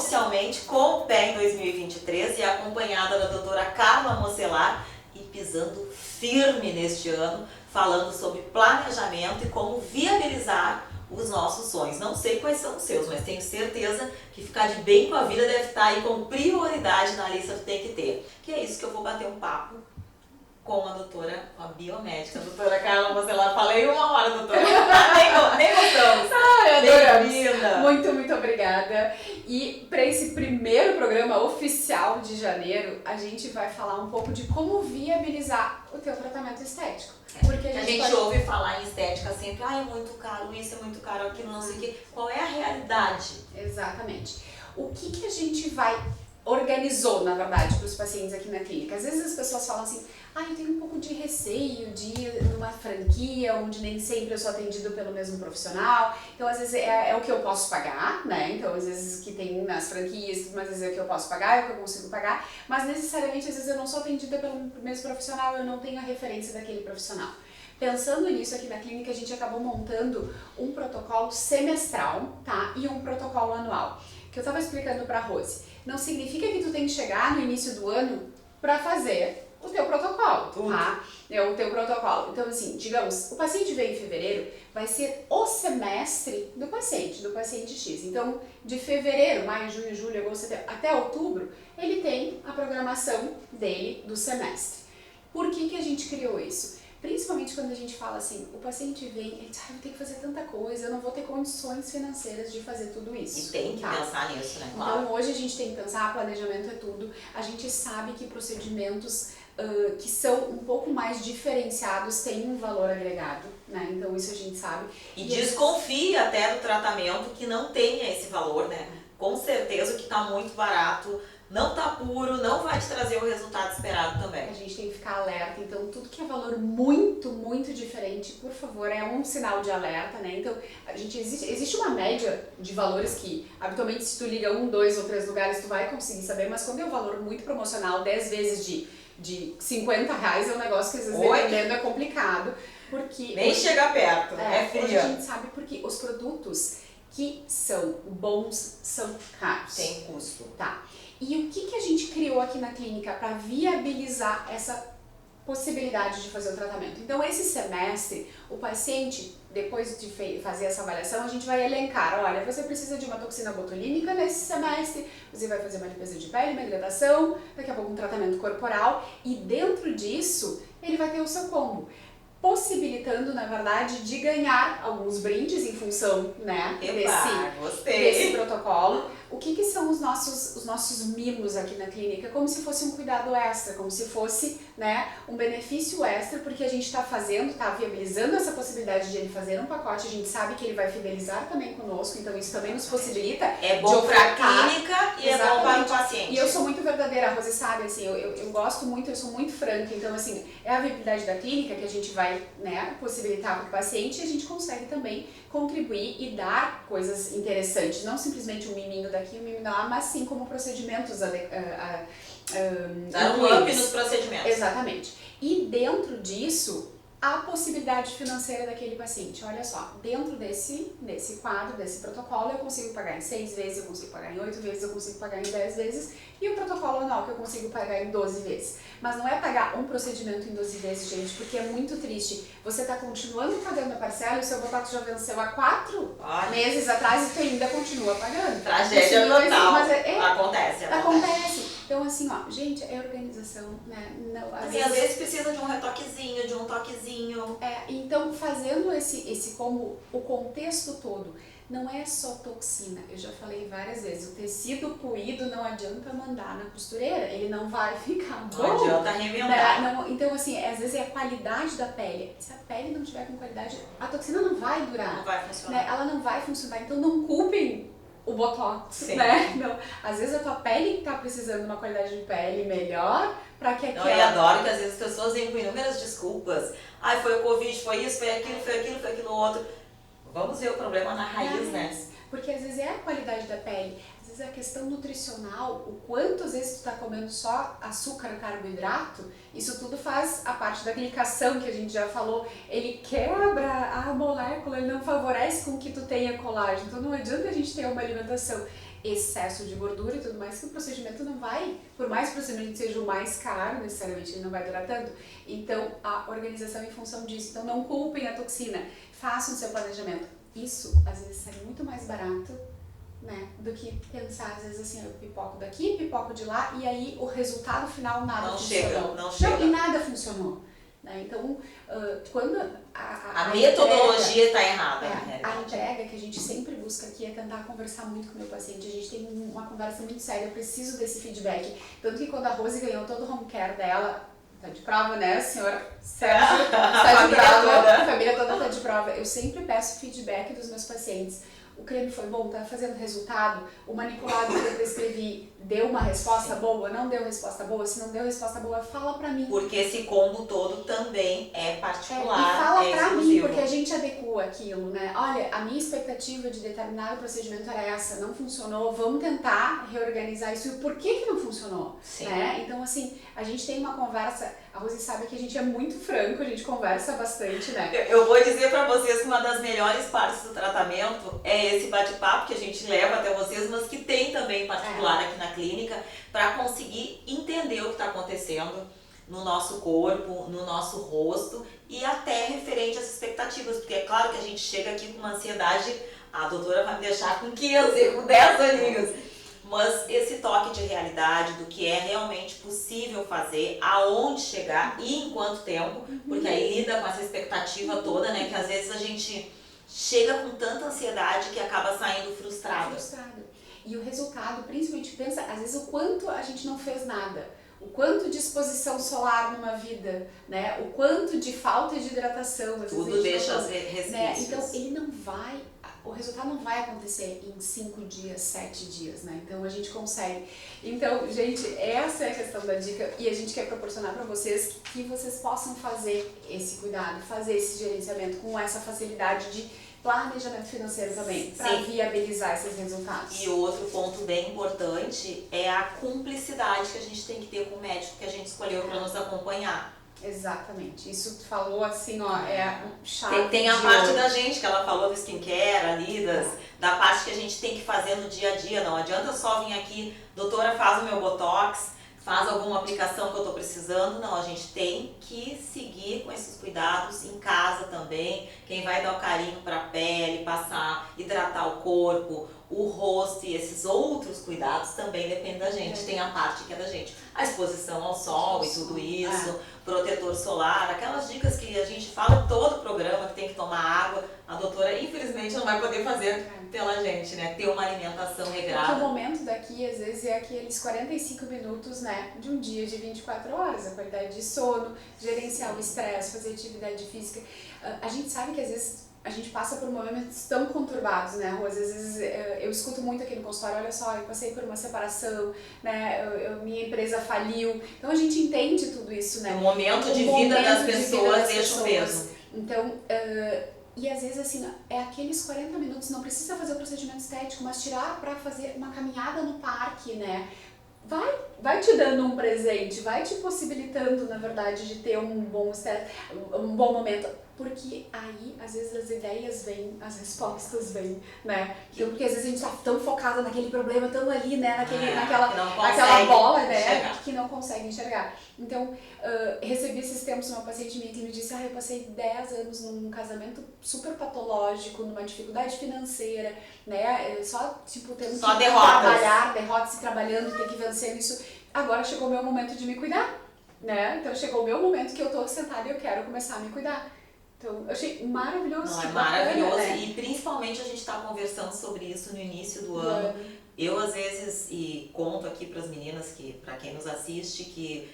oficialmente com o pé em 2023 e acompanhada da doutora Carla Mocelar e pisando firme neste ano, falando sobre planejamento e como viabilizar os nossos sonhos. Não sei quais são os seus, mas tenho certeza que ficar de bem com a vida deve estar aí com prioridade na lista do Tem Que Ter. Que é isso que eu vou bater um papo com a doutora, com a biomédica, a doutora Carla Mocelar. Falei 1 hora, doutora. nem gostamos. Adoramos. Muito obrigada. E para esse primeiro programa oficial de janeiro, a gente vai falar um pouco de como viabilizar o teu tratamento estético. Porque a gente ouve falar em estética sempre, é muito caro, isso é muito caro, aquilo não sei o quê. Qual é a realidade? Exatamente. O que a gente organizou, na verdade, para os pacientes aqui na clínica? Às vezes as pessoas falam assim, eu tenho um pouco de receio de ir numa franquia onde nem sempre eu sou atendido pelo mesmo profissional, então às vezes é o que eu posso pagar, né? Então às vezes que tem nas franquias, mas às vezes é o que eu posso pagar, é o que eu consigo pagar, mas necessariamente às vezes eu não sou atendida pelo mesmo profissional, eu não tenho a referência daquele profissional. Pensando nisso aqui na clínica, a gente acabou montando um protocolo semestral, tá? E um protocolo anual, que eu estava explicando para a Rose. Não significa que tu tem que chegar no início do ano para fazer o teu protocolo, tá? O teu protocolo. Então, assim, digamos, o paciente veio em fevereiro, vai ser o semestre do paciente X. Então, de fevereiro, maio, junho, julho, agosto, até outubro, ele tem a programação dele do semestre. Por que a gente criou isso? Principalmente quando a gente fala assim, o paciente vem, ele diz, eu tenho que fazer tanta coisa, eu não vou ter condições financeiras de fazer tudo isso. E tem que pensar nisso, né? Claro. Então hoje a gente tem que pensar, planejamento é tudo, a gente sabe que procedimentos que são um pouco mais diferenciados têm um valor agregado, né? Então isso a gente sabe. E desconfia até do tratamento que não tenha esse valor, né? Com certeza o que está muito barato não tá puro, não vai te trazer o resultado esperado também. A gente tem que ficar alerta, então tudo que é valor muito diferente, por favor, é um sinal de alerta, né? Então, existe uma média de valores que, habitualmente, se tu liga 1, 2 ou 3 lugares, tu vai conseguir saber, mas quando é um valor muito promocional, 10 vezes de R$50, é um negócio que às vezes dependendo é complicado, porque... Nem chega perto, é fria. Hoje a gente sabe porque os produtos que são bons são caros. Tem custo. Tá. E o que a gente criou aqui na clínica para viabilizar essa possibilidade de fazer o tratamento? Então, esse semestre, o paciente, depois de fazer essa avaliação, a gente vai elencar, olha, você precisa de uma toxina botulínica nesse semestre, você vai fazer uma limpeza de pele, uma hidratação, daqui a pouco um tratamento corporal, e dentro disso, ele vai ter o seu combo, possibilitando, na verdade, de ganhar alguns brindes em função, né, desse protocolo. O que são os nossos mimos aqui na clínica? Como se fosse um cuidado extra, como se fosse, né, um benefício extra, porque a gente está viabilizando essa possibilidade de ele fazer um pacote, a gente sabe que ele vai fidelizar também conosco, então isso também nos possibilita é bom para a clínica e é bom para o paciente. E eu sou muito verdadeira, a Rose sabe, assim, eu gosto muito, eu sou muito franca, então assim, é a viabilidade da clínica que a gente vai, né, possibilitar para o paciente e a gente consegue também contribuir e dar coisas interessantes, não simplesmente um miminho daqui, um miminho lá, mas sim como procedimentos dar um up nos procedimentos. Exatamente. E dentro disso, a possibilidade financeira daquele paciente. Olha só, dentro desse quadro, desse protocolo, eu consigo pagar em 6 vezes, eu consigo pagar em 8 vezes, eu consigo pagar em 10 vezes, e o protocolo anual que eu consigo pagar em 12 vezes. Mas não é pagar um procedimento em 12 vezes, gente, porque é muito triste. Você está continuando pagando a parcela e o seu botox já venceu há 4 meses atrás e tu ainda continua pagando. Tragédia total. Mas acontece. Então, assim, gente, é organização, né? Não, às vezes precisa de um retoquezinho, de um toquezinho. Então, fazendo esse como o contexto todo, não é só toxina. Eu já falei várias vezes, o tecido puído não adianta mandar na costureira, ele não vai ficar bom. Não adianta remendar. Então, assim, às vezes é a qualidade da pele. Se a pele não tiver com qualidade, a toxina não vai durar. Não vai funcionar. Né? Ela não vai funcionar, então não culpem o botox, Sim. né? Não. Às vezes a tua pele está precisando de uma qualidade de pele melhor para que aquela... Não, e adoro que às vezes as pessoas vêm com inúmeras desculpas. Foi o Covid, foi isso, foi aquilo outro. Vamos ver o problema na raiz, né? Porque às vezes é a qualidade da pele. Às vezes a questão nutricional, o quanto às vezes tu tá comendo só açúcar, carboidrato, isso tudo faz a parte da glicação que a gente já falou, ele quebra a molécula, ele não favorece com que tu tenha colágeno, então não adianta a gente ter uma alimentação excesso de gordura e tudo mais, que o procedimento não vai, por mais que o procedimento seja o mais caro, necessariamente ele não vai durar tanto. Então, a organização em função disso. Então, não culpem a toxina, façam o seu planejamento. Isso, às vezes, sai muito mais barato, né, do que pensar, às vezes, assim, eu pipoco daqui, pipoco de lá, e aí o resultado final nada funcionou. Não chega. E nada funcionou. Né? Então, quando a metodologia está errada. A entrega que a gente sempre busca aqui é tentar conversar muito com o meu paciente. A gente tem uma conversa muito séria, eu preciso desse feedback. Tanto que quando a Rose ganhou todo o home care dela, tá de prova, né, senhor Sérgio? Tá de prova, a família toda tá de prova. Eu sempre peço feedback dos meus pacientes. O creme foi bom, tá fazendo resultado? O manipulado que eu prescrevi deu uma resposta boa? Não deu resposta boa? Se não deu resposta boa, fala pra mim. Porque esse combo todo também é particular, e fala pra exclusivo. mim, porque a gente adequa aquilo, né? Olha, a minha expectativa de determinado procedimento era essa, não funcionou, vamos tentar reorganizar isso. E por que não funcionou? Sim. Né? Então, assim, a gente tem uma conversa, a Rose sabe que a gente é muito franco, a gente conversa bastante, né? Eu vou dizer pra vocês que uma das melhores partes do tratamento é esse bate-papo que a gente leva até vocês, mas que tem também em particular aqui na clínica, para conseguir entender o que está acontecendo no nosso corpo, no nosso rosto e até referente às expectativas, porque é claro que a gente chega aqui com uma ansiedade, a doutora vai me deixar com 15, com 10 aninhos, mas esse toque de realidade do que é realmente possível fazer, aonde chegar e em quanto tempo, porque aí lida com essa expectativa toda, né, que às vezes a gente chega com tanta ansiedade que acaba saindo frustrado. E o resultado, principalmente, pensa, às vezes, o quanto a gente não fez nada. O quanto de exposição solar numa vida, né? O quanto de falta de hidratação. Tudo deixa as resquícios. Né? Então, ele não vai, o resultado não vai acontecer em 5 dias, 7 dias, né? Então, a gente consegue. Então, gente, essa é a questão da dica e a gente quer proporcionar para vocês que vocês possam fazer esse cuidado, fazer esse gerenciamento com essa facilidade de planejamento financeiro também, para viabilizar esses resultados. E outro ponto bem importante é a cumplicidade que a gente tem que ter com o médico que a gente escolheu para nos acompanhar. Exatamente, isso tu falou assim, ó, é um chave. Tem a parte da gente que ela falou do skincare ali, da parte que a gente tem que fazer no dia a dia. Não adianta só vir aqui, doutora, faz o meu botox, faz alguma aplicação que eu tô precisando. Não, a gente tem que seguir com esses cuidados em casa também. Quem vai dar o carinho para a pele, passar, hidratar o corpo, o rosto e esses outros cuidados também depende da gente. Tem a parte que é da gente. A exposição ao sol e tudo isso, protetor solar, aquelas dicas que a gente fala todo o programa, que tem que tomar água. A doutora, infelizmente, não vai poder fazer pela gente, né? Ter uma alimentação regrada. Porque o momento daqui, às vezes, é aqueles 45 minutos, né? De um dia de 24 horas, a qualidade de sono, gerenciar o estresse, fazer atividade física. A gente sabe que, às vezes, a gente passa por momentos tão conturbados, né, Rose? Às vezes eu escuto muito aqui no consultório, olha só, eu passei por uma separação, né, minha empresa faliu. Então a gente entende tudo isso, né? O momento de vida das pessoas deixa o peso. Então, e às vezes assim, é aqueles 40 minutos, não precisa fazer o procedimento estético, mas tirar para fazer uma caminhada no parque, né? Vai te dando um presente, vai te possibilitando, na verdade, de ter um bom momento. Porque aí, às vezes, as ideias vêm, as respostas vêm, né? Então, porque às vezes a gente tá tão focado naquele problema, tão ali, né? Naquela bola, né? Que não consegue enxergar. Então, recebi esses tempos uma paciente minha que me disse, eu passei 10 anos num casamento super patológico, numa dificuldade financeira, né? Só, tipo, tendo que trabalhar, derrotas e trabalhando, ter que vencer isso. Agora chegou o meu momento de me cuidar, né? Então, chegou o meu momento que eu tô sentada e eu quero começar a me cuidar. Então, eu achei maravilhoso. Não, é maravilhoso, né? E principalmente a gente está conversando sobre isso no início do ano. Eu, às vezes, e conto aqui para as meninas, para quem nos assiste, que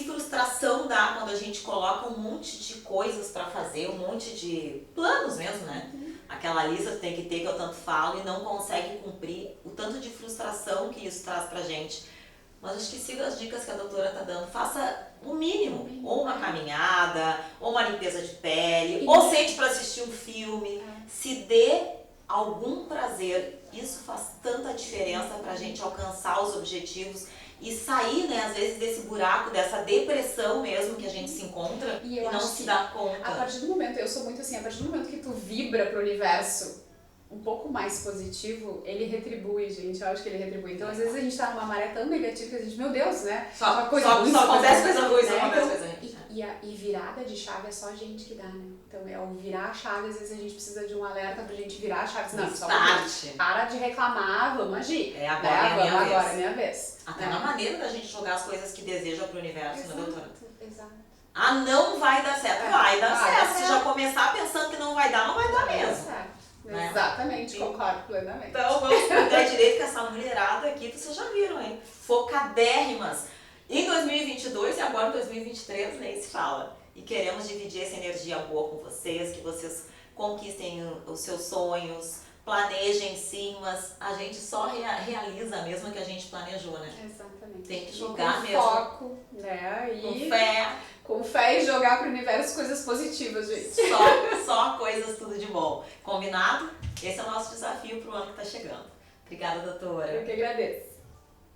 frustração dá quando a gente coloca um monte de coisas para fazer, um monte de planos mesmo, né? Aquela lista que tem que ter, que eu tanto falo, e não consegue cumprir, o tanto de frustração que isso traz pra gente. Mas acho que siga as dicas que a doutora tá dando. Faça o mínimo. Ou uma caminhada, ou uma limpeza de pele, ou sente para assistir um filme. Se dê algum prazer. Isso faz tanta diferença pra gente alcançar os objetivos e sair, né, às vezes, desse buraco, dessa depressão mesmo que a gente se encontra E e eu não acho se que dá conta. A partir do momento, eu sou muito assim, a partir do momento que tu vibra pro universo um pouco mais positivo, ele retribui, gente. Eu acho que ele retribui. Então, às vezes, a gente tá numa maré tão negativa que a gente, meu Deus, né? Só ruim, acontece coisa ruim, só né? acontece Então, coisa ruim. E virada de chave é só a gente que dá, né? Então, é o virar a chave, às vezes a gente precisa de um alerta pra gente virar a chave. Não, só para de reclamar, vamos agir. É agora, é a minha vez. Agora é minha vez. Até na maneira da gente jogar as coisas que deseja pro universo, né, doutora? Exato. Ah, não vai dar certo. Vai dar certo. Se certo. já começar pensando que não vai dar, não vai dar mesmo. Certo. Né? Exatamente, concordo plenamente. Então vamos cuidar direito com essa mulherada aqui, vocês já viram, hein? Focadérrimas. Em 2022 e agora em 2023 nem se fala. E queremos dividir essa energia boa com vocês, que vocês conquistem os seus sonhos, planejem sim, mas a gente só realiza mesmo o que a gente planejou, né? Exatamente. Tem que jogar com mesmo. Foco, né? E Com fé. Com fé e jogar pro universo coisas positivas, gente. Só coisas tudo de bom. Combinado? Esse é o nosso desafio pro ano que tá chegando. Obrigada, doutora. Eu que agradeço.